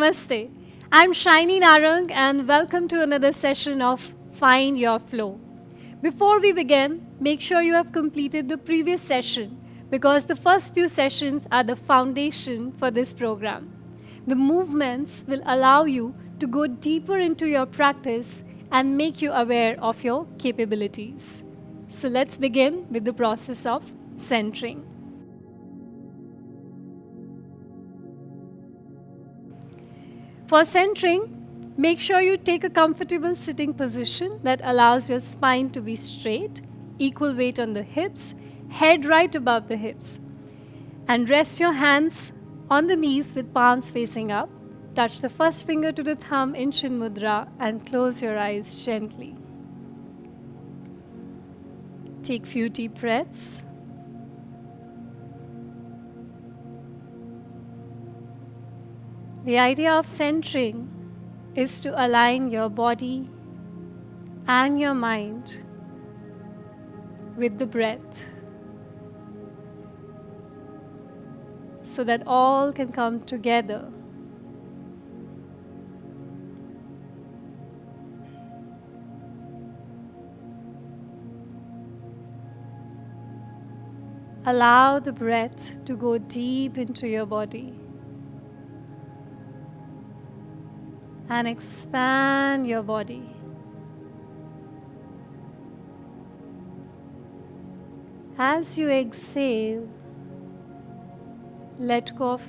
Namaste. I'm Shiny Narang and welcome to another session of Find Your Flow. Before we begin, make sure you have completed the previous session because the first few sessions are the foundation for this program. The movements will allow you to go deeper into your practice and make you aware of your capabilities. So let's begin with the process of centering. For centering, make sure you take a comfortable sitting position that allows your spine to be straight, equal weight on the hips, head right above the hips. And rest your hands on the knees with palms facing up. Touch the first finger to the thumb in Chin Mudra and close your eyes gently. Take few deep breaths. The idea of centering is to align your body and your mind with the breath so that all can come together. Allow the breath to go deep into your body and expand your body. As you exhale, let go of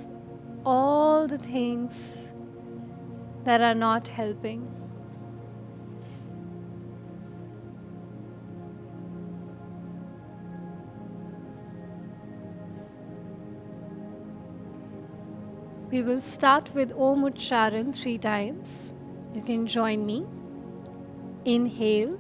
all the things that are not helping. We will start with Om Ucharan 3 times. You can join me. Inhale.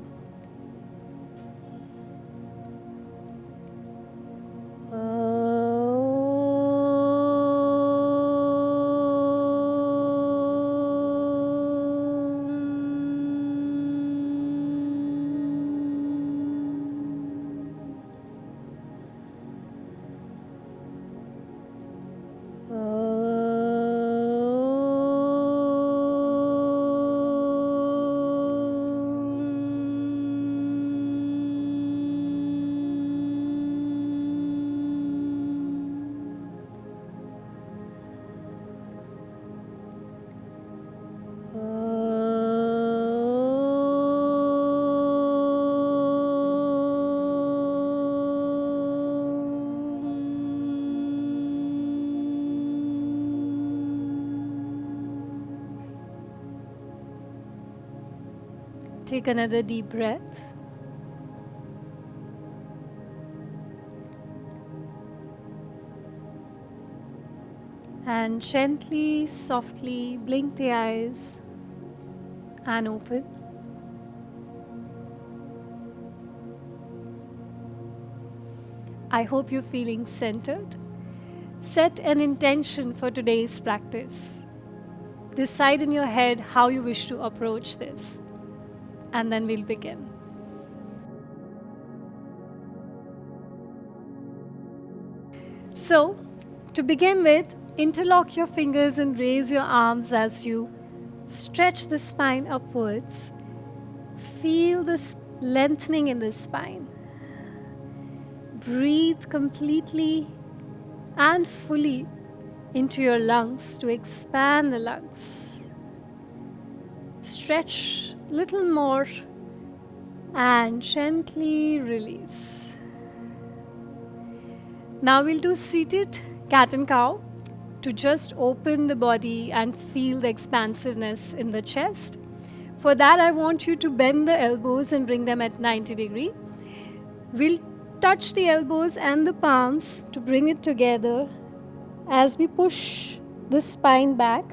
Take another deep breath. And gently, softly blink the eyes and open. I hope you're feeling centered. Set an intention for today's practice. Decide in your head how you wish to approach this. And then we'll begin. So, to begin with, interlock your fingers and raise your arms as you stretch the spine upwards. Feel this lengthening in the spine. Breathe completely and fully into your lungs to expand the lungs. Stretch little more and gently release. Now we'll do seated cat and cow to just open the body and feel the expansiveness in the chest. For that, I want you to bend the elbows and bring them at 90 degrees. We'll touch the elbows and the palms to bring it together as we push the spine back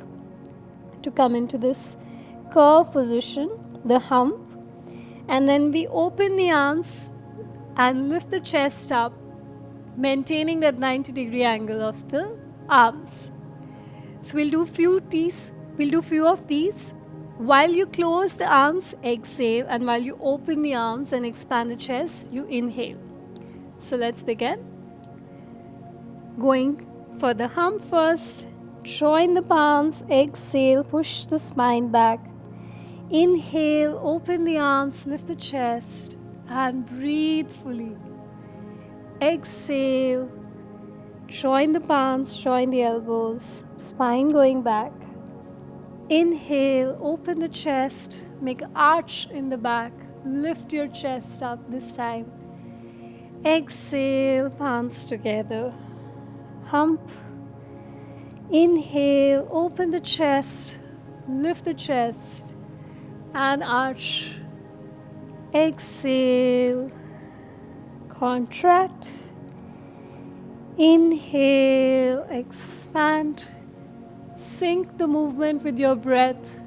to come into this curve position, the hump, and then we open the arms and lift the chest up, maintaining that 90-degree angle of the arms. So we'll do few of these. While you close the arms, exhale, and while you open the arms and expand the chest, you inhale. So let's begin. Going for the hump first, Join the palms, exhale, push the spine back. Inhale, open the arms, lift the chest, and breathe fully. Exhale, join the palms, join the elbows, spine going back. Inhale, open the chest, make an arch in the back, lift your chest up this time. Exhale, palms together, hump. Inhale, open the chest, lift the chest, and arch. Exhale, contract. Inhale, expand. Sync the movement with your breath.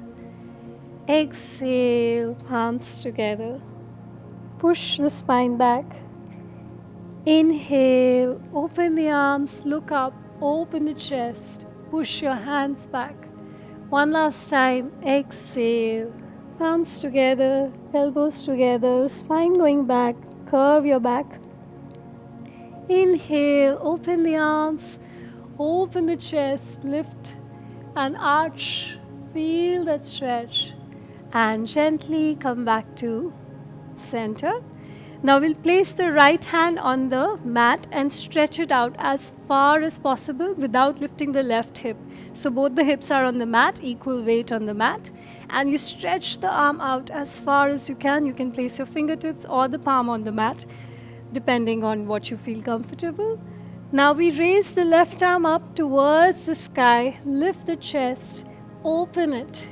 Exhale, palms together. Push the spine back. Inhale, open the arms, look up, open the chest, push your hands back. One last time, exhale, palms together, elbows together, spine going back, curve your back. Inhale, open the arms, open the chest, lift and arch, feel that stretch, and gently come back to center. Now we'll place the right hand on the mat and stretch it out as far as possible without lifting the left hip. So both the hips are on the mat, equal weight on the mat, and you stretch the arm out as far as you can. You can place your fingertips or the palm on the mat, depending on what you feel comfortable. Now we raise the left arm up towards the sky, lift the chest, open it.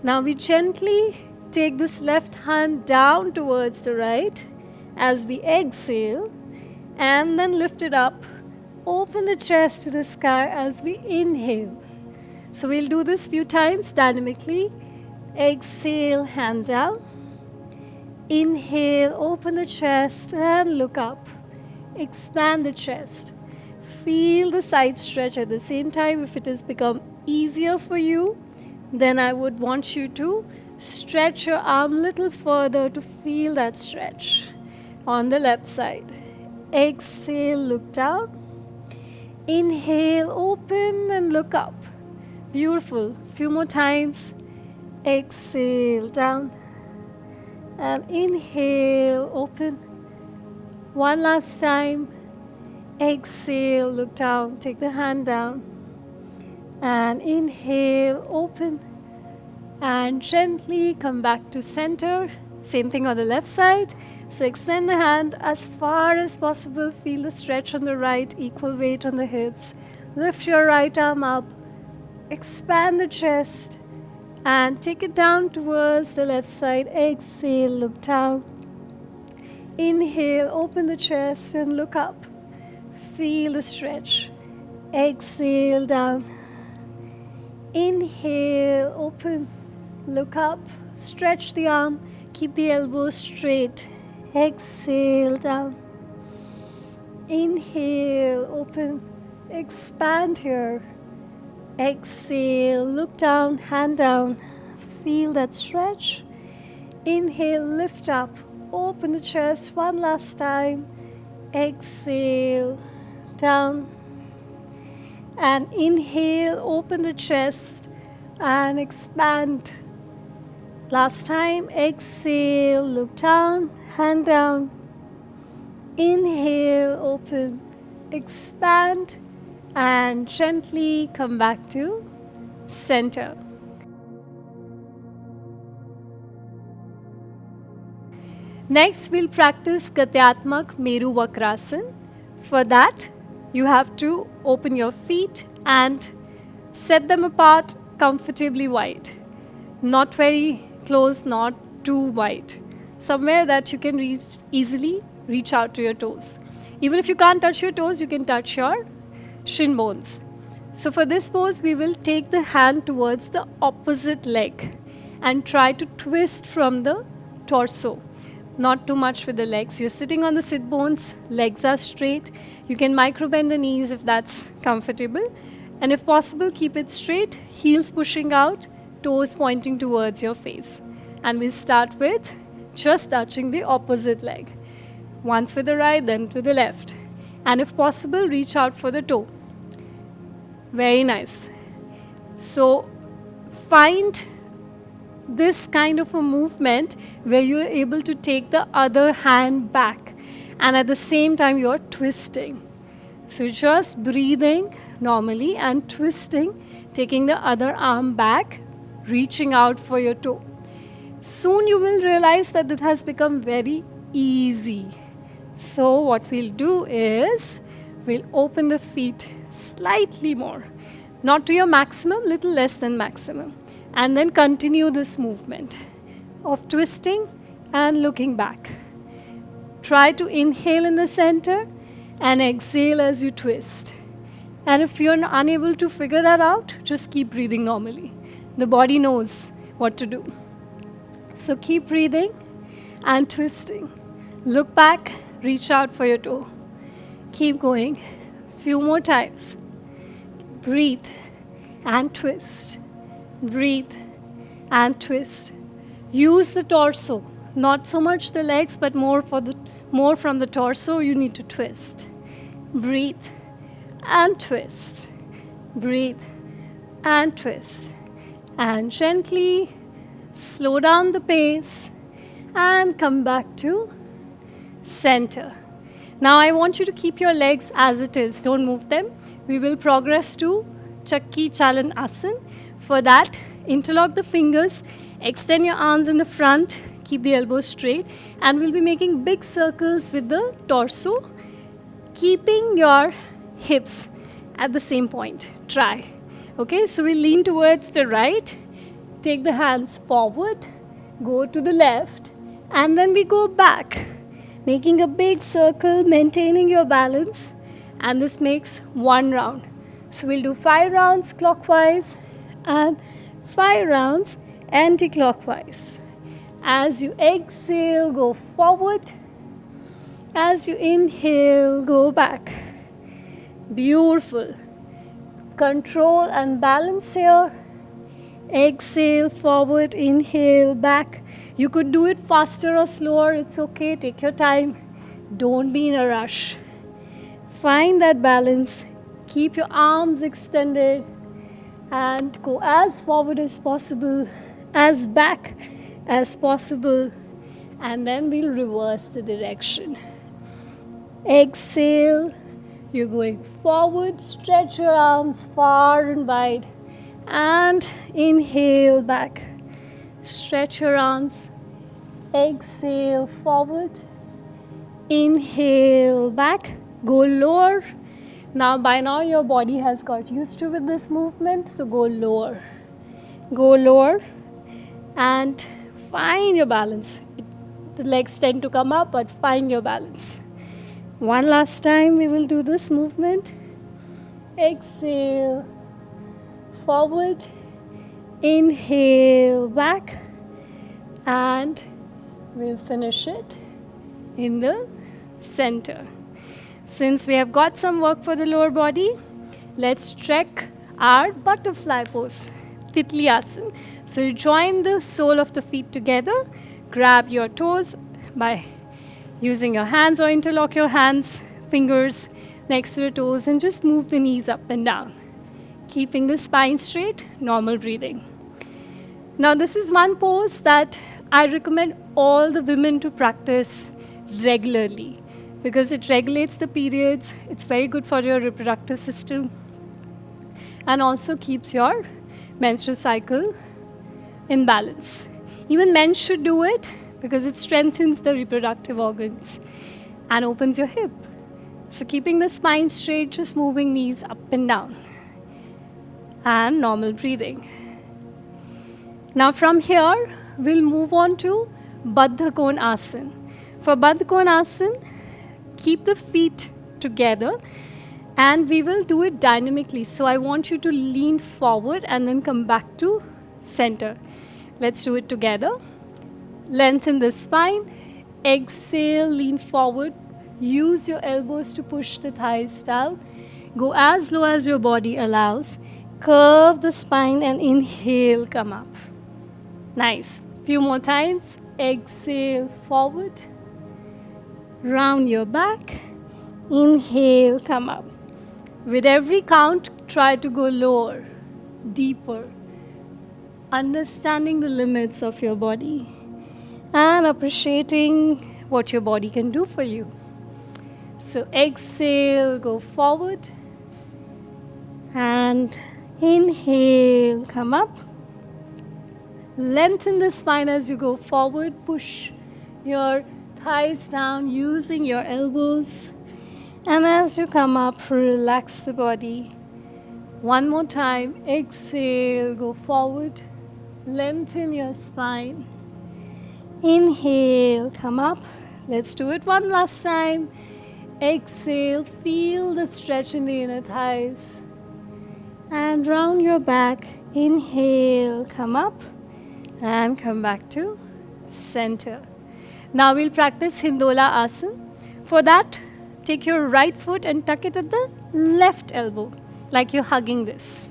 Now we gently take this left hand down towards the right as we exhale, and then lift it up, open the chest to the sky as we inhale. So we'll do this few times dynamically. Exhale, hand down. Inhale, open the chest and look up. Expand the chest. Feel the side stretch at the same time. If it has become easier for you, then I would want you to stretch your arm a little further to feel that stretch. On the left side. Exhale, look down. Inhale, open and look up. Beautiful. Few more times. Exhale, down. And inhale, open. One last time. Exhale, look down. Take the hand down. And inhale, open. And gently come back to center. Same thing on the left side. So extend the hand as far as possible. Feel the stretch on the right, equal weight on the hips. Lift your right arm up. Expand the chest. And take it down towards the left side. Exhale, look down. Inhale, open the chest and look up. Feel the stretch. Exhale, down. Inhale, open. Look up. Stretch the arm. Keep the elbows straight. Exhale, down. Inhale, open. Expand here. Exhale, look down, hand down. Feel that stretch. Inhale, lift up. Open the chest one last time. Exhale, down. And inhale, open the chest and expand. Last time, exhale, look down, hand down. Inhale, open, expand, and gently come back to center. Next, we'll practice Gatyatmak Meru Vakrasana. For that, you have to open your feet and set them apart comfortably wide. Not very close, not too wide. Somewhere that you can easily reach out to your toes. Even if you can't touch your toes, you can touch your shin bones. So for this pose, we will take the hand towards the opposite leg and try to twist from the torso. Not too much with the legs. You're sitting on the sit bones, legs are straight. You can micro bend the knees if that's comfortable. And if possible, keep it straight, heels pushing out, toes pointing towards your face. And we'll start with just touching the opposite leg. Once with the right, then to the left. And if possible, reach out for the toe. Very nice. So find this kind of a movement where you're able to take the other hand back and at the same time you're twisting. So just breathing normally and twisting, taking the other arm back, reaching out for your toe. Soon you will realize that it has become very easy. So what we'll do is we'll open the feet slightly more, not to your maximum, little less than maximum, and then continue this movement of twisting and looking back. Try to inhale in the center and exhale as you twist. And if you're unable to figure that out, just keep breathing normally. The body knows what to do. So keep breathing and twisting. Look back, reach out for your toe. Keep going. Few more times. Breathe and twist. Breathe and twist. Use the torso, not so much the legs, but more from the torso. You need to twist. Breathe and twist. Breathe and twist. And gently slow down the pace and come back to center. Now I want you to keep your legs as it is. Don't move them. We will progress to Chakki Chalan Asana. For that, interlock the fingers, extend your arms in the front, keep the elbows straight, and we'll be making big circles with the torso, keeping your hips at the same point. Try. Okay, so we lean towards the right, take the hands forward, go to the left, and then we go back, making a big circle, maintaining your balance, and this makes one round. So we'll do 5 rounds clockwise and 5 rounds anti-clockwise. As you exhale, go forward. As you inhale, go back. Beautiful. Control and balance here. Exhale, forward, inhale, back. You could do it faster or slower. It's okay. Take your time. Don't be in a rush. Find that balance. Keep your arms extended and go as forward as possible, as back as possible, and then we'll reverse the direction. Exhale, you're going forward, stretch your arms far and wide, and inhale back. Stretch your arms, exhale forward, inhale back, go lower. Now by now your body has got used to with this movement, so go lower. Go lower and find your balance. The legs tend to come up, but find your balance. One last time we will do this movement. Exhale, forward, inhale back, and we'll finish it in the center. Since we have got some work for the lower body, let's check our butterfly pose, Titli Asana. So you join the sole of the feet together, grab your toes by using your hands or interlock your hands, fingers next to your toes, and just move the knees up and down. Keeping the spine straight, normal breathing. Now this is one pose that I recommend all the women to practice regularly, because it regulates the periods, it's very good for your reproductive system, and also keeps your menstrual cycle in balance. Even men should do it because it strengthens the reproductive organs and opens your hip. So keeping the spine straight, just moving knees up and down, and normal breathing. Now from here, we'll move on to Baddha Kon Asana. For Baddha Kon Asana, keep the feet together and we will do it dynamically. So I want you to lean forward and then come back to center. Let's do it together. Lengthen the spine. Exhale, lean forward. Use your elbows to push the thighs down. Go as low as your body allows. Curve the spine and inhale, come up. Nice. Few more times. Exhale, forward. Round your back. Inhale, come up. With every count, try to go lower. deeper, understanding the limits of your body and appreciating what your body can do for you. So exhale, go forward, and inhale, come up. Lengthen the spine as you go forward. Push your thighs down using your elbows. And as you come up, relax the body. One more time. Exhale, go forward. Lengthen your spine. Inhale, come up. Let's do it one last time. Exhale, feel the stretch in the inner thighs. And round your back. Inhale, come up. And come back to center. Now we'll practice Hindola Asana. For that, take your right foot and tuck it at the left elbow, like you're hugging this.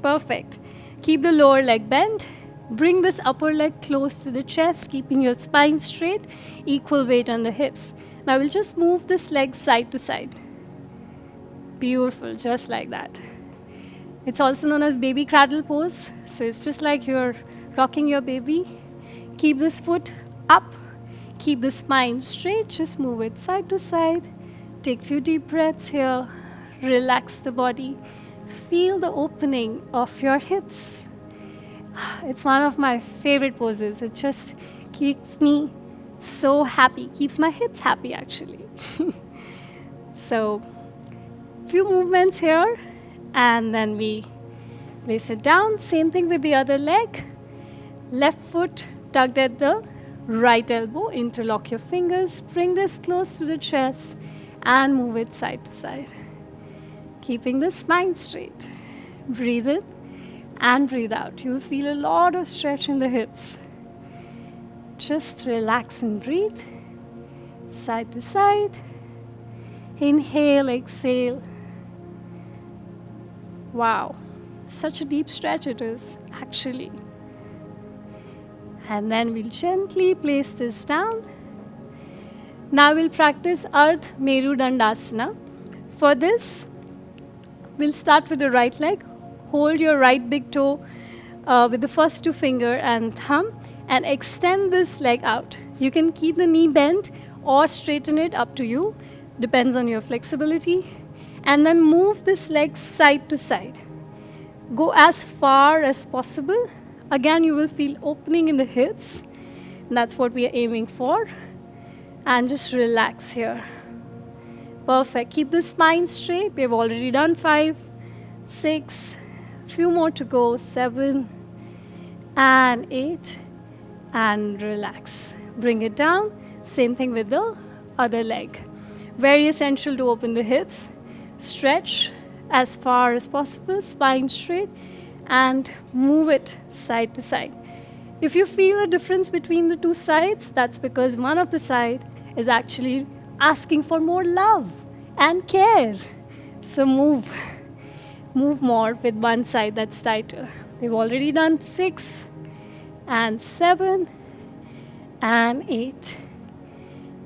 Perfect. Keep the lower leg bent. Bring this upper leg close to the chest, keeping your spine straight, equal weight on the hips. Now we'll just move this leg side to side. Beautiful, just like that. It's also known as baby cradle pose. So it's just like you're rocking your baby. Keep this foot up. Keep the spine straight. Just move it side to side. Take a few deep breaths here. Relax the body. Feel the opening of your hips. It's one of my favorite poses. It just keeps me so happy. Keeps my hips happy, actually. So, few movements here. And then we place it down. Same thing with the other leg. Left foot tucked at the right elbow. Interlock your fingers. Bring this close to the chest and move it side to side. Keeping the spine straight. Breathe in and breathe out. You'll feel a lot of stretch in the hips. Just relax and breathe. Side to side. Inhale, exhale. Wow, such a deep stretch it is, actually. And then we'll gently place this down. Now we'll practice Ardha Merudandasana. For this, we'll start with the right leg. Hold your right big toe with the first two finger and thumb and extend this leg out. You can keep the knee bent or straighten it, up to you. Depends on your flexibility. And then move this leg side to side. Go as far as possible. Again, you will feel opening in the hips. And that's what we are aiming for. And just relax here. Perfect. Keep the spine straight. We have already done 5, 6, few more to go, 7 and 8. And relax. Bring it down. Same thing with the other leg. Very essential to open the hips. Stretch as far as possible, spine straight, and move it side to side. If you feel a difference between the two sides, that's because one of the side is actually asking for more love and care. So move more with one side that's tighter. We've already done 6 and 7 and 8.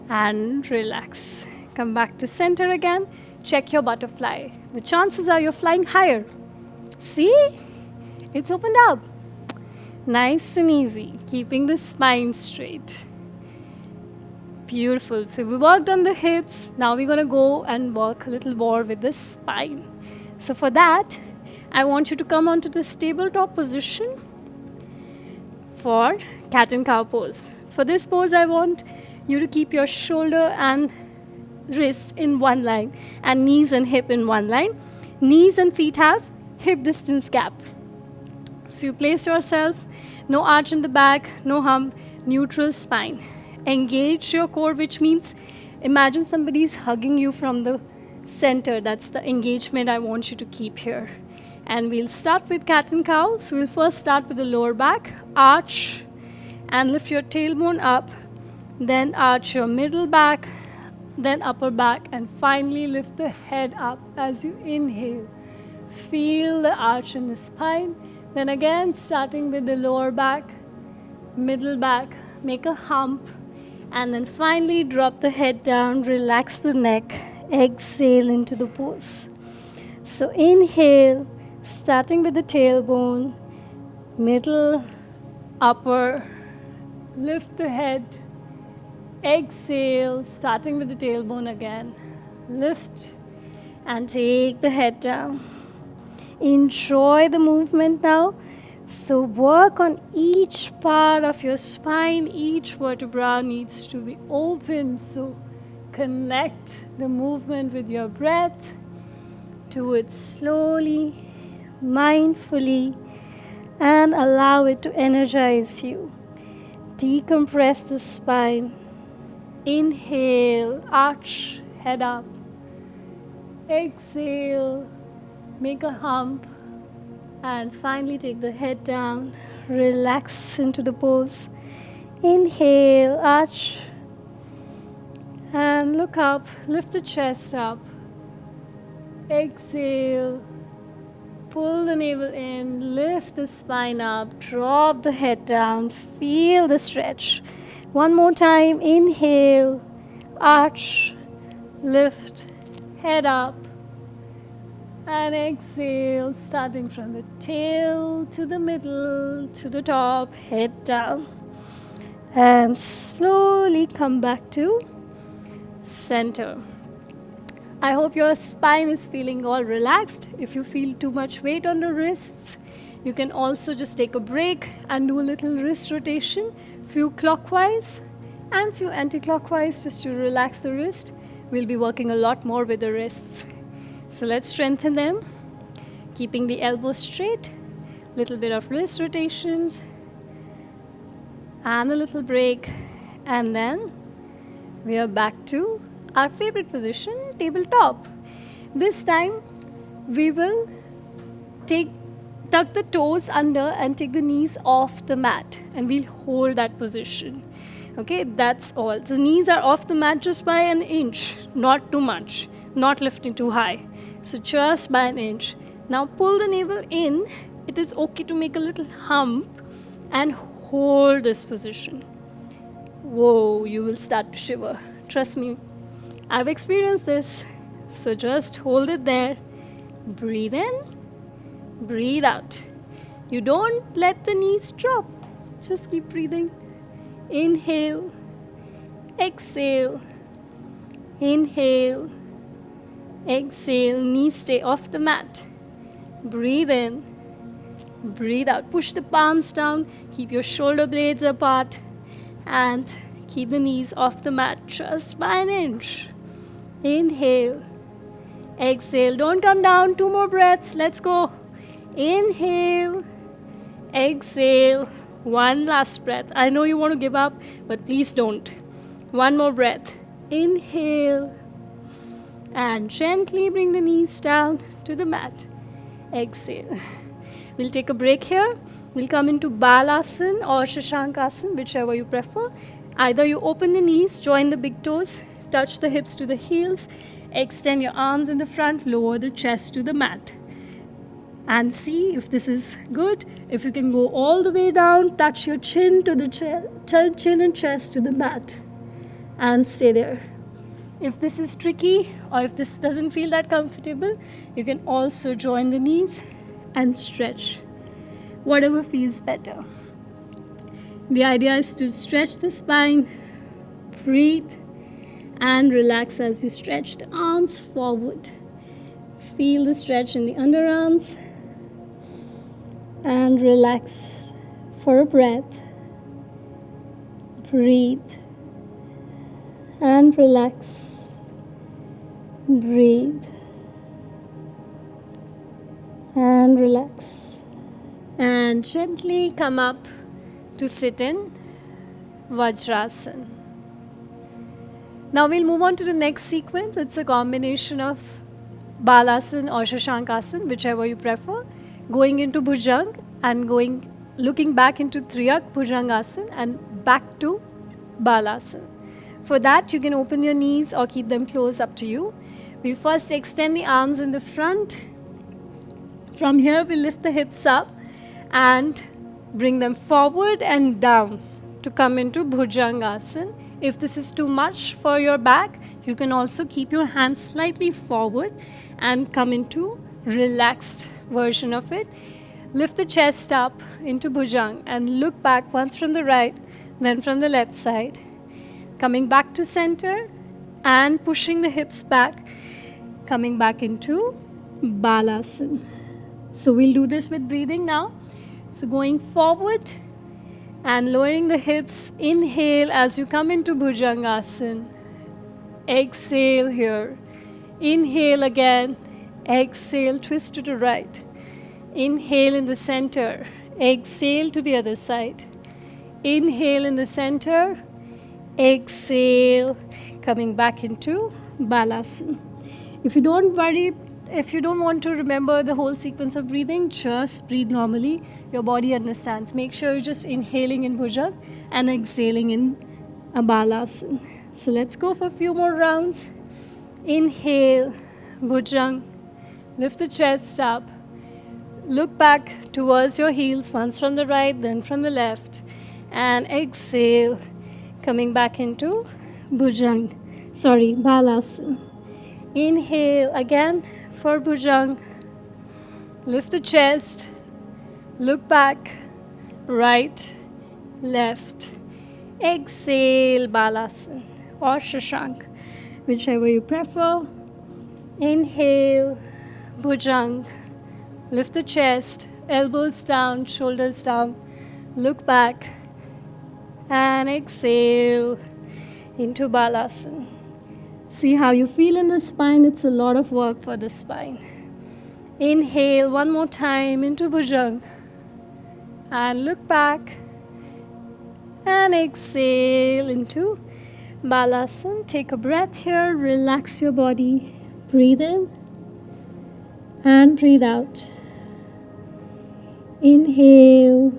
And relax. Come back to center again. Check your butterfly. The chances are you're flying higher. See? It's opened up. Nice and easy. Keeping the spine straight. Beautiful. So we worked on the hips. Now we're going to go and work a little more with the spine. So for that, I want you to come onto this tabletop position for cat and cow pose. For this pose, I want you to keep your shoulder and wrist in one line and knees and hip in one line. Knees and feet have hip distance gap. So you place yourself, no arch in the back, no hump, neutral spine. Engage your core, which means imagine somebody's hugging you from the center. That's the engagement I want you to keep here. And we'll start with cat and cow. So we'll first start with the lower back, arch and lift your tailbone up, then arch your middle back, then upper back, and finally lift the head up as you inhale. Feel the arch in the spine. Then again, starting with the lower back, middle back, make a hump, and then finally drop the head down, relax the neck, exhale into the pose. So inhale, starting with the tailbone, middle, upper, lift the head, exhale, starting with the tailbone again, lift and take the head down. Enjoy the movement now. So work on each part of your spine, each vertebra needs to be open. So connect the movement with your breath. Do it slowly, mindfully, and allow it to energize you. Decompress the spine. Inhale, arch, head up. Exhale, make a hump. And finally take the head down. Relax into the pose. Inhale, arch. And look up, lift the chest up. Exhale, pull the navel in, lift the spine up, drop the head down, feel the stretch. One more time, inhale, arch, lift, head up, and exhale, starting from the tail to the middle, to the top, head down. And slowly come back to center. I hope your spine is feeling all relaxed. If you feel too much weight on the wrists, you can also just take a break and do a little wrist rotation, few clockwise and few anti-clockwise just to relax the wrist. We'll be working a lot more with the wrists. So let's strengthen them, keeping the elbows straight, little bit of wrist rotations and a little break, and then we are back to our favorite position, tabletop. This time we will tuck the toes under and take the knees off the mat, and we'll hold that position. Okay, that's all. So knees are off the mat just by an inch, not too much, not lifting too high. So just by an inch. Now pull the navel in. It is okay to make a little hump and hold this position. Whoa, you will start to shiver. Trust me, I've experienced this. So just hold it there. Breathe in, breathe out. You don't let the knees drop. Just keep breathing. Inhale, exhale, inhale, exhale. Knees stay off the mat. Breathe in, breathe out. Push the palms down, keep your shoulder blades apart, and keep the knees off the mat just by an inch. Inhale, exhale. Don't come down. 2 more breaths. Let's go. Inhale, exhale. 1 last breath. I know you want to give up, but please don't. 1 more breath. Inhale, and gently bring the knees down to the mat. Exhale. We'll take a break here. We'll come into Balasana or Shashankasana, whichever you prefer. Either you open the knees, join the big toes, touch the hips to the heels, extend your arms in the front, lower the chest to the mat. And see if this is good. If you can go all the way down, touch your chin to the chin and chest to the mat. And stay there. If this is tricky or if this doesn't feel that comfortable, you can also join the knees and stretch. Whatever feels better. The idea is to stretch the spine, breathe, and relax as you stretch the arms forward. Feel the stretch in the underarms and relax for a breath. Breathe and relax. Breathe and relax. And gently come up to sit in Vajrasana. Now we'll move on to the next sequence. It's a combination of Balasana or Shashankasana, whichever you prefer, going into Bhujang and looking back into Triyak Bhujangasana and back to Balasana. For that, you can open your knees or keep them closed, up to you. We'll first extend the arms in the front. From here, we'll lift the hips up and bring them forward and down to come into Bhujangasana. If this is too much for your back, you can also keep your hands slightly forward and come into relaxed version of it. Lift the chest up into Bhujang and look back once from the right, then from the left side. Coming back to center and pushing the hips back, coming back into Balasana. So we'll do this with breathing now. So going forward and lowering the hips. Inhale as you come into Bhujangasana. Exhale here. Inhale again. Exhale, twist to the right. Inhale in the center. Exhale to the other side. Inhale in the center. Exhale, coming back into Balasana. If you don't want to remember the whole sequence of breathing, just breathe normally. Your body understands. Make sure you're just inhaling in Bhujang and exhaling in Balasana. So let's go for a few more rounds. Inhale, Bhujang. Lift the chest up. Look back towards your heels, once from the right, then from the left. And exhale, coming back into Balasana. Inhale again for Bhujang. Lift the chest. Look back, right, left. Exhale, Balasana or Shashank, whichever you prefer. Inhale, Bhujang. Lift the chest, elbows down, shoulders down. Look back and exhale into Balasana. See how you feel in the spine. It's a lot of work for the spine. Inhale one more time into Bhujang and look back and exhale into Balasana. Take a breath here, relax your body. Breathe in and breathe out. Inhale,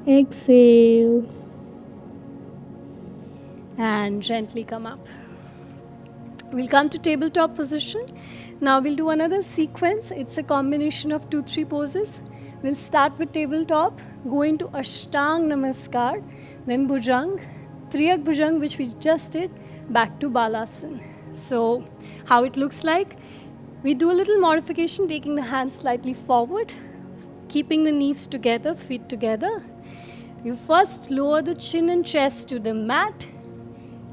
exhale, and gently come up. We'll come to tabletop position. Now we'll do another sequence. It's a combination of 2-3 poses. We'll start with tabletop, go into Ashtang Namaskar, then Bhujang, Triyak Bhujang, which we just did, back to Balasana. So how it looks like, we do a little modification, taking the hands slightly forward, keeping the knees together, feet together. You first lower the chin and chest to the mat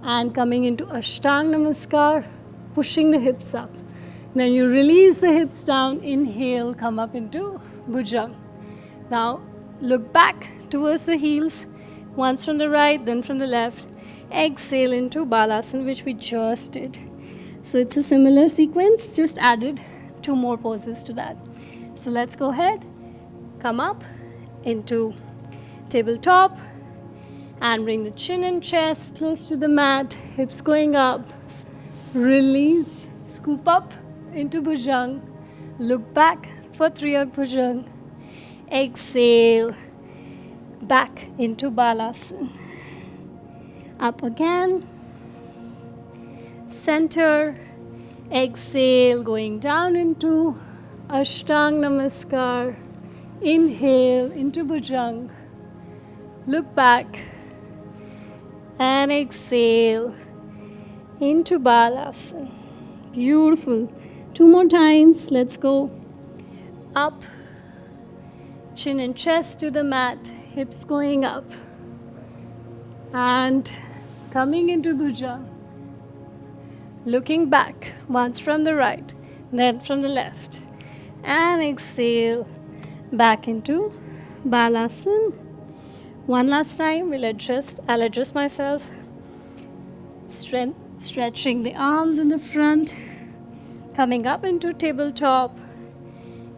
and coming into Ashtang Namaskar, pushing the hips up. Then you release the hips down, inhale, come up into Bhujang. Now look back towards the heels, once from the right, then from the left. Exhale into Balasana, which we just did. So it's a similar sequence, just added 2 more poses to that. So let's go ahead, come up into tabletop and bring the chin and chest close to the mat, hips going up, release, scoop up into Bhujang, look back for Triyak Bhujang, exhale, back into Balasana, up again, center, exhale, going down into Ashtang Namaskar, inhale into Bhujang, look back and exhale into Balasana. Beautiful. 2 more times. Let's go. Up, chin and chest to the mat, hips going up and coming into Bhujang. Looking back, once from the right, then from the left. And exhale, back into Balasana. One last time, I'll adjust myself. Stretching the arms in the front. Coming up into tabletop.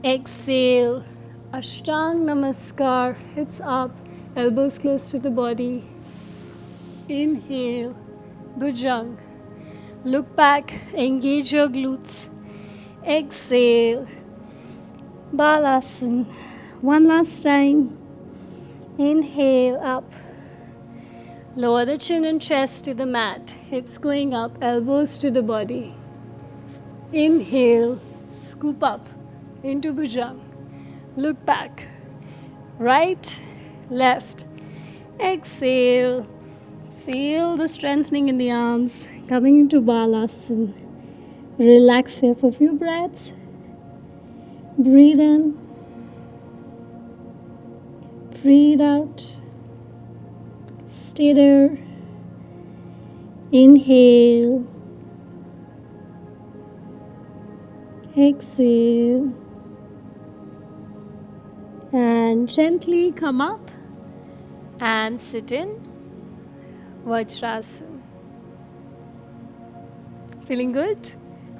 Exhale, Ashtang Namaskar, hips up, elbows close to the body. Inhale, Bhujang. Look back, engage your glutes. Exhale, Balasana. One last time. Inhale, up. Lower the chin and chest to the mat. Hips going up, elbows to the body. Inhale, scoop up into Bhujang. Look back. Right, left. Exhale. Feel the strengthening in the arms. Coming into Balasana. Relax here for a few breaths. Breathe in. Breathe out. Stay there. Inhale. Exhale. And gently come up and sit in Vajrasana. Feeling good?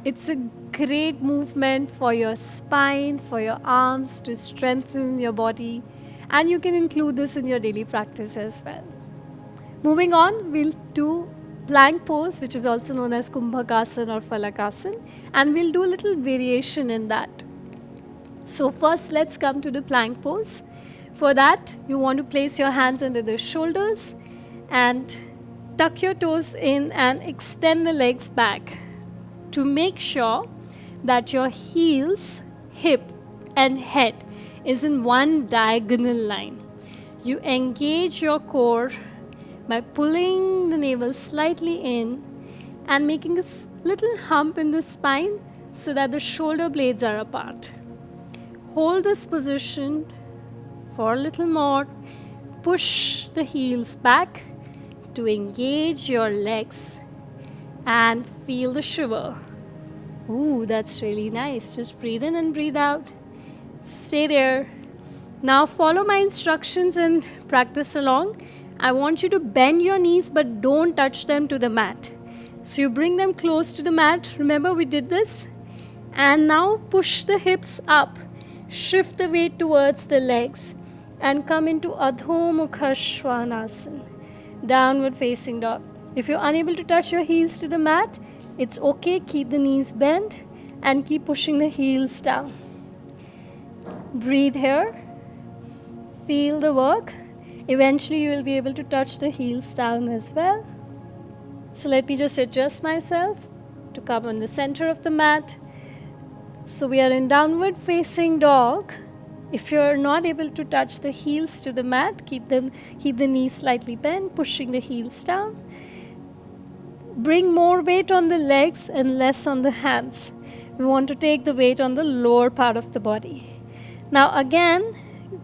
It's a great movement for your spine, for your arms, to strengthen your body, and you can include this in your daily practice as well. Moving on, we'll do plank pose, which is also known as Kumbhakasana or Falakasana, and we'll do a little variation in that. So first, let's come to the plank pose. For that, you want to place your hands under the shoulders and tuck your toes in and extend the legs back to make sure that your heels, hip and head is in one diagonal line. You engage your core by pulling the navel slightly in and making a little hump in the spine so that the shoulder blades are apart. Hold this position for a little more. Push the heels back to engage your legs and feel the shiver. Ooh, that's really nice. Just breathe in and breathe out. Stay there. Now follow my instructions and practice along. I want you to bend your knees but don't touch them to the mat. So you bring them close to the mat. Remember we did this? And now push the hips up. Shift the weight towards the legs and come into Adho Mukha Svanasana, downward facing dog. If you're unable to touch your heels to the mat, it's okay. Keep the knees bent and keep pushing the heels down. Breathe here. Feel the work. Eventually you will be able to touch the heels down as well. So let me just adjust myself to come on the center of the mat. So we are in downward facing dog. If you're not able to touch the heels to the mat, keep the knees slightly bent, pushing the heels down. Bring more weight on the legs and less on the hands. We want to take the weight on the lower part of the body. Now again,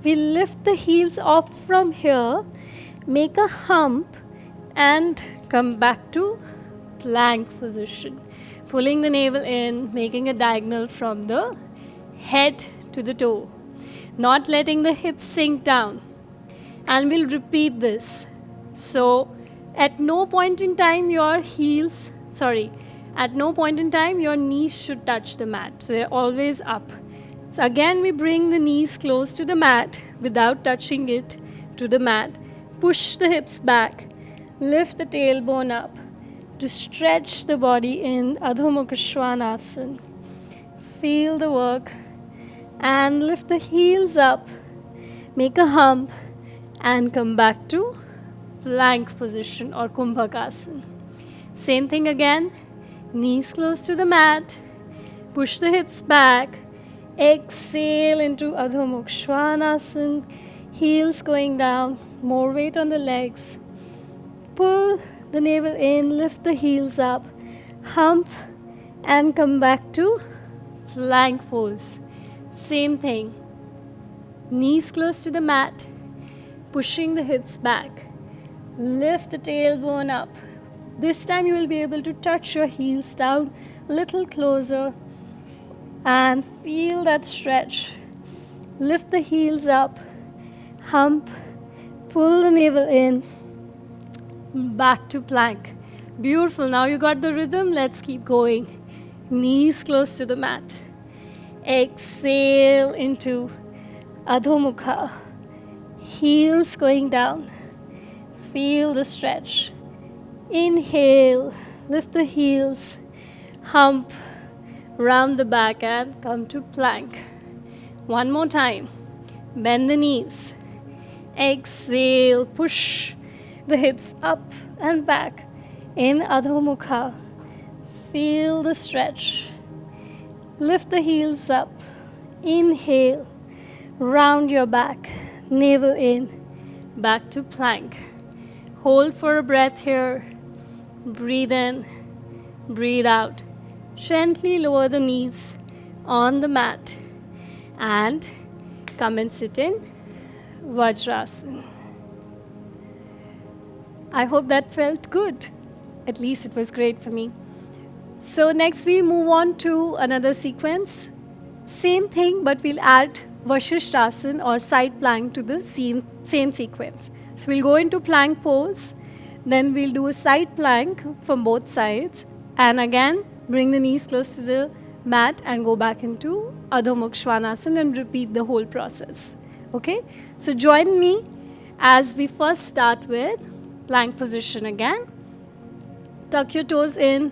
we lift the heels off from here, make a hump and come back to plank position. Pulling the navel in, making a diagonal from the head to the toe. Not letting the hips sink down. And we'll repeat this. So at no point in time your knees should touch the mat. So they're always up. So again we bring the knees close to the mat without touching it to the mat. Push the hips back. Lift the tailbone up to stretch the body in Adho Mukha Svanasana. Feel the work and lift the heels up. Make a hump and come back to plank position or Kumbhakasana. Same thing again. Knees close to the mat. Push the hips back. Exhale into Adho Mukha Svanasana. Heels going down. More weight on the legs. Pull the navel in. Lift the heels up. Hump and come back to plank pose. Same thing. Knees close to the mat. Pushing the hips back. Lift the tailbone up. This time you will be able to touch your heels down a little closer and feel that stretch. Lift the heels up. Hump. Pull the navel in. Back to plank. Beautiful. Now you got the rhythm. Let's keep going. Knees close to the mat. Exhale into Adho Mukha. Heels going down. Feel the stretch. Inhale. Lift the heels. Hump. Round the back and come to plank. One more time. Bend the knees. Exhale. Push the hips up and back in Adho Mukha. Feel the stretch. Lift the heels up. Inhale. Round your back. Navel in. Back to plank. Hold for a breath here. Breathe in. Breathe out. Gently lower the knees on the mat and come and sit in Vajrasana. I hope that felt good. At least it was great for me. So next we move on to another sequence. Same thing, but we'll add Vashishthasana or side plank to the same sequence. So we'll go into plank pose, then we'll do a side plank from both sides, and again bring the knees close to the mat and go back into Adho Mukha Svanasana and repeat the whole process. Okay? So join me as we first start with plank position again. Tuck your toes in,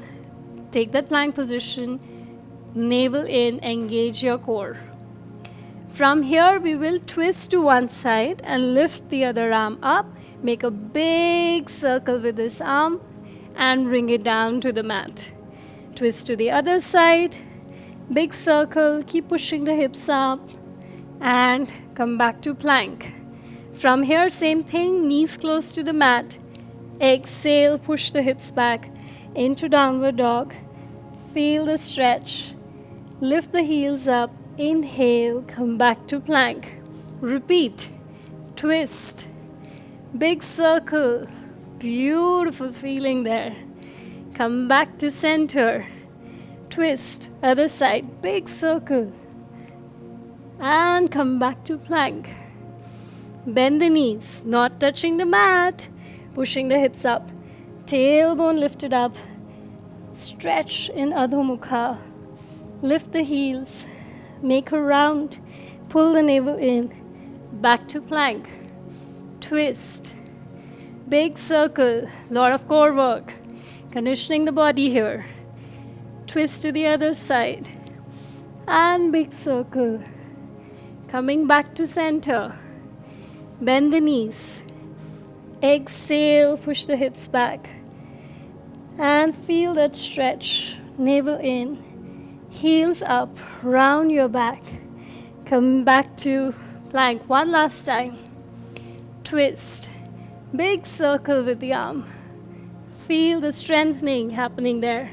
take that plank position, navel in, engage your core. From here we will twist to one side and lift the other arm up, make a big circle with this arm and bring it down to the mat. Twist to the other side, big circle, keep pushing the hips up and come back to plank. From here, same thing, knees close to the mat. Exhale, push the hips back into downward dog. Feel the stretch. Lift the heels up. Inhale, come back to plank. Repeat. Twist. Big circle. Beautiful feeling there. Come back to center. Twist. Other side. Big circle. And come back to plank. Bend the knees, not touching the mat. Pushing the hips up. Tailbone lifted up. Stretch in Adho Mukha. Lift the heels. Make a round. Pull the navel in. Back to plank. Twist. Big circle. Lot of core work. Conditioning the body here. Twist to the other side. And big circle. Coming back to center. Bend the knees. Exhale, push the hips back. And feel that stretch. Navel in. Heels up. Round your back. Come back to plank. One last time. Twist. Big circle with the arm. Feel the strengthening happening there.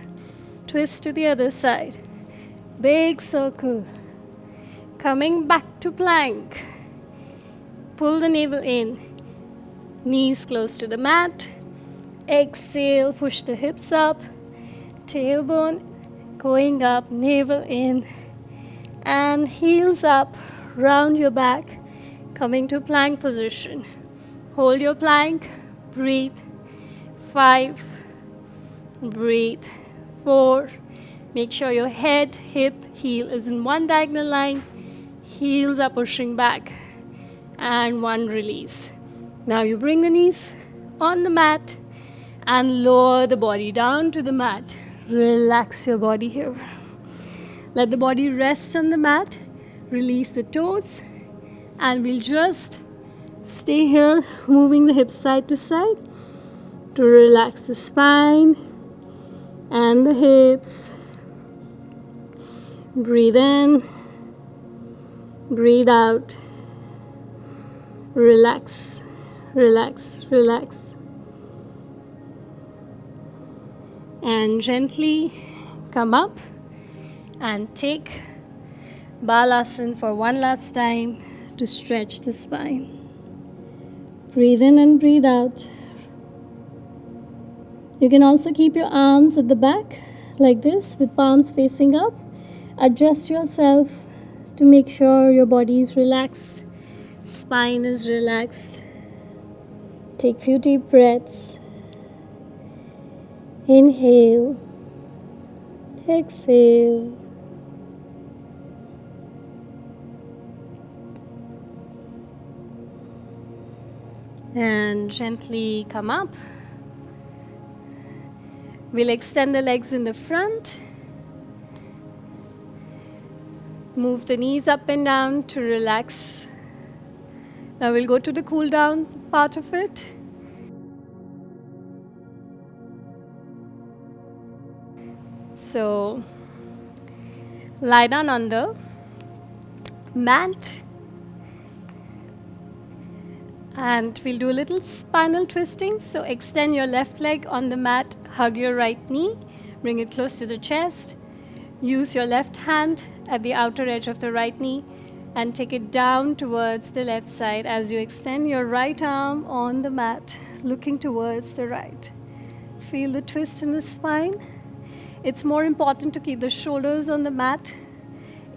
Twist to the other side. Big circle. Coming back to plank. Pull the navel in. Knees close to the mat. Exhale, push the hips up. Tailbone going up, navel in. And heels up, round your back. Coming to plank position. Hold your plank. Breathe. 5. Breathe. 4. Make sure your head, hip, heel is in one diagonal line. Heels are pushing back. And 1 release. Now you bring the knees on the mat and lower the body down to the mat. Relax your body here. Let the body rest on the mat. Release the toes. And we'll just stay here, moving the hips side to side to relax the spine and the hips. Breathe in. Breathe out. Relax, relax, relax. And gently come up and take Balasana for one last time to stretch the spine. Breathe in and breathe out. You can also keep your arms at the back like this with palms facing up. Adjust yourself to make sure your body is relaxed, spine is relaxed. Take few deep breaths. Inhale. Exhale. And gently come up. We'll extend the legs in the front. Move the knees up and down to relax. Now we'll go to the cool down part of it. So lie down on the mat. And we'll do a little spinal twisting. So extend your left leg on the mat, hug your right knee, bring it close to the chest, Use your left hand at the outer edge of the right knee and take it down towards the left side as you extend your right arm on the mat, looking towards the right. Feel the twist in the spine. It's more important to keep the shoulders on the mat.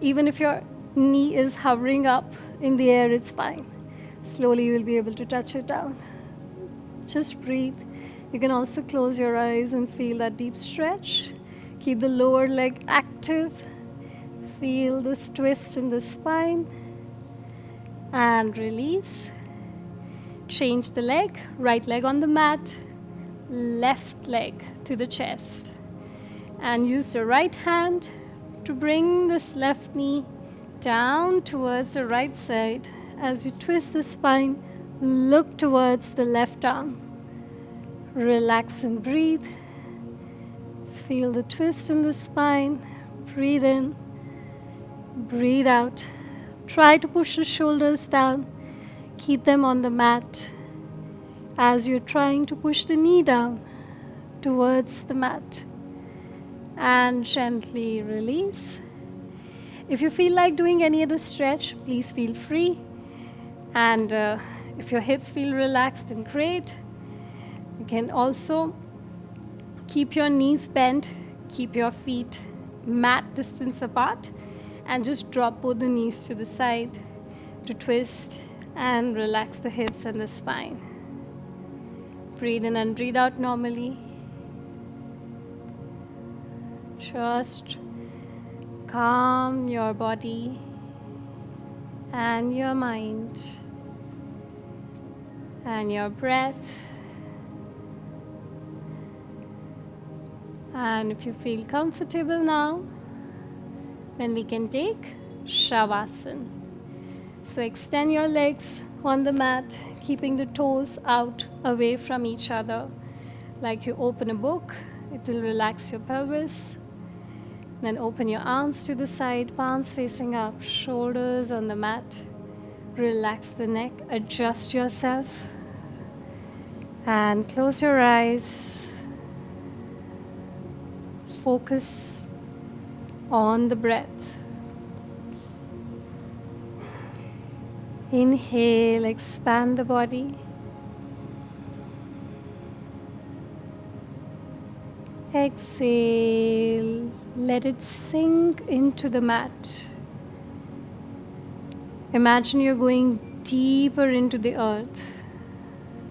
Even if your knee is hovering up in the air, it's fine. Slowly you will be able to touch it down. Just breathe. You can also close your eyes and feel that deep stretch. Keep the lower leg active. Feel this twist in the spine. And release. Change the leg. Right leg on the mat. Left leg to the chest. And use the right hand to bring this left knee down towards the right side. As you twist the spine, look towards the left arm. Relax and breathe. Feel the twist in the spine. Breathe in. Breathe out. Try to push the shoulders down. Keep them on the mat as you're trying to push the knee down towards the mat. And gently release. If you feel like doing any other stretch, please feel free. And if your hips feel relaxed, then great. You can also keep your knees bent, keep your feet mat distance apart, and just drop both the knees to the side to twist and relax the hips and the spine. Breathe in and breathe out normally. Just calm your body and your mind and your breath. And if you feel comfortable now, then we can take Shavasana. So extend your legs on the mat, keeping the toes out away from each other. Like you open a book, it will relax your pelvis. Then open your arms to the side, palms facing up, shoulders on the mat. Relax the neck, adjust yourself. And close your eyes. Focus on the breath. Inhale, expand the body. Exhale, let it sink into the mat. Imagine you're going deeper into the earth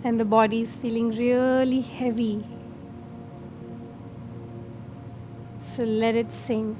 and the body is feeling really heavy. So let it sink.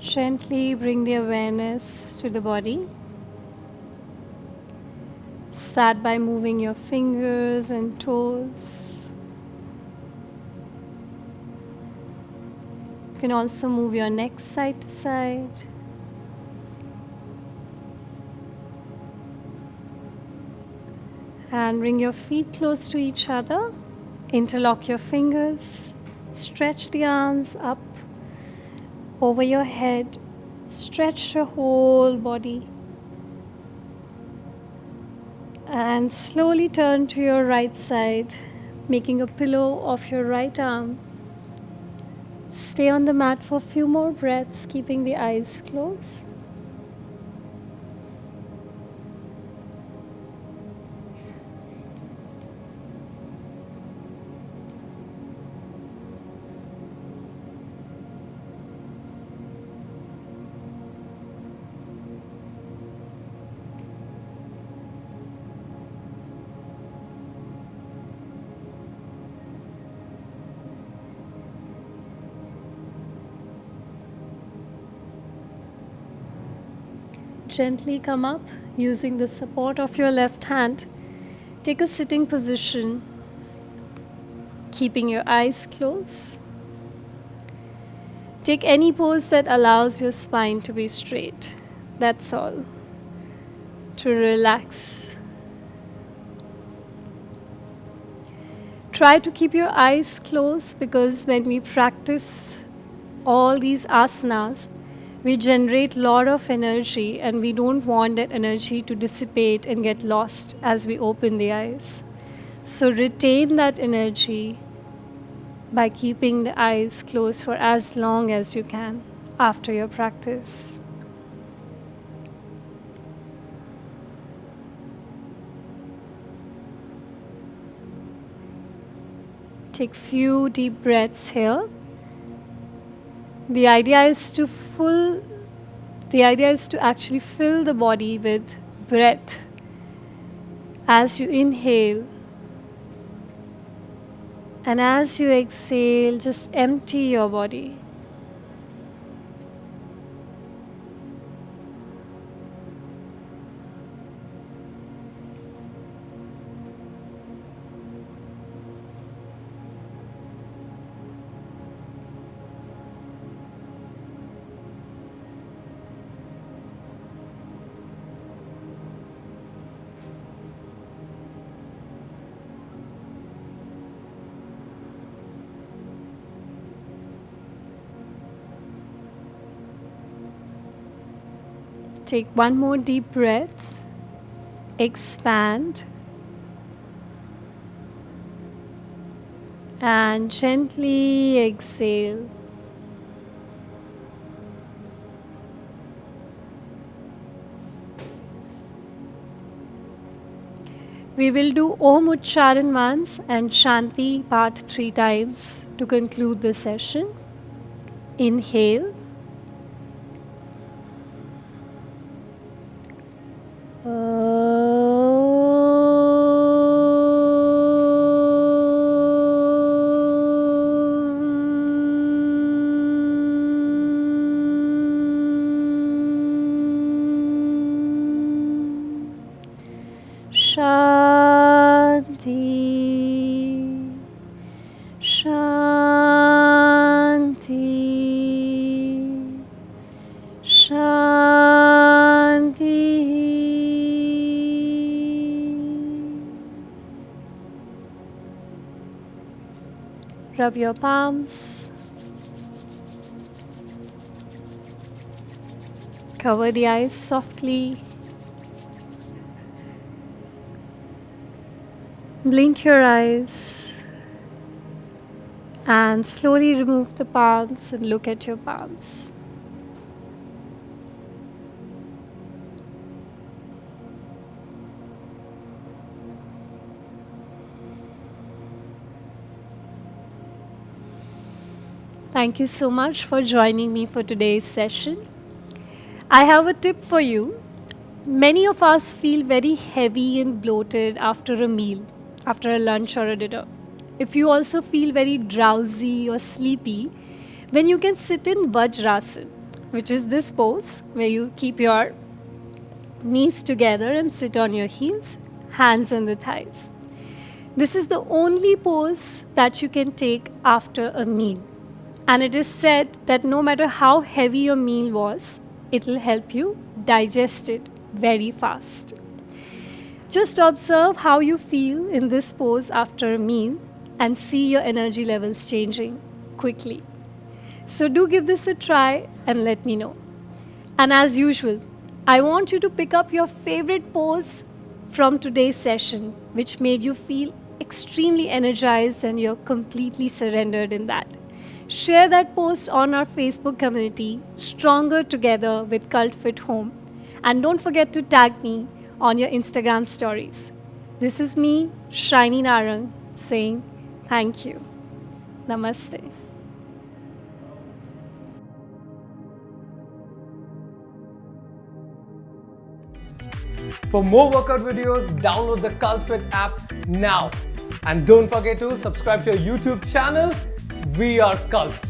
Gently bring the awareness to the body. Start by moving your fingers and toes. You can also move your neck side to side. And bring your feet close to each other. Interlock your fingers. Stretch the arms up over your head. Stretch your whole body. And slowly turn to your right side, making a pillow of your right arm. Stay on the mat for a few more breaths, keeping the eyes closed. Gently come up using the support of your left hand. Take a sitting position, keeping your eyes closed. Take any pose that allows your spine to be straight. That's all. To relax. Try to keep your eyes closed because when we practice all these asanas, we generate a lot of energy and we don't want that energy to dissipate and get lost as we open the eyes. So retain that energy by keeping the eyes closed for as long as you can after your practice. Take few deep breaths here. The idea is to actually fill the body with breath as you inhale, and as you exhale, just empty your body. Take one more deep breath. Expand. And gently exhale. We will do Om Ucharan once and Shanti part 3 times to conclude the session. Inhale. Shanti, Shanti, Shanti. Rub your palms. Cover the eyes softly. Blink your eyes and slowly remove the palms and look at your palms. Thank you so much for joining me for today's session. I have a tip for you. Many of us feel very heavy and bloated after a meal, after a lunch or a dinner. If you also feel very drowsy or sleepy, then you can sit in Vajrasana, which is this pose where you keep your knees together and sit on your heels, hands on the thighs. This is the only pose that you can take after a meal. And it is said that no matter how heavy your meal was, it will help you digest it very fast. Just observe how you feel in this pose after a meal and see your energy levels changing quickly. So do give this a try and let me know. And as usual, I want you to pick up your favorite pose from today's session, which made you feel extremely energized and you're completely surrendered in that. Share that post on our Facebook community, Stronger Together with CultFit Home. And don't forget to tag me on your Instagram stories. This is me, Shiny Narang, saying thank you. Namaste. For more workout videos, download the cultfit app now. And don't forget to subscribe to our YouTube channel. We are Cult.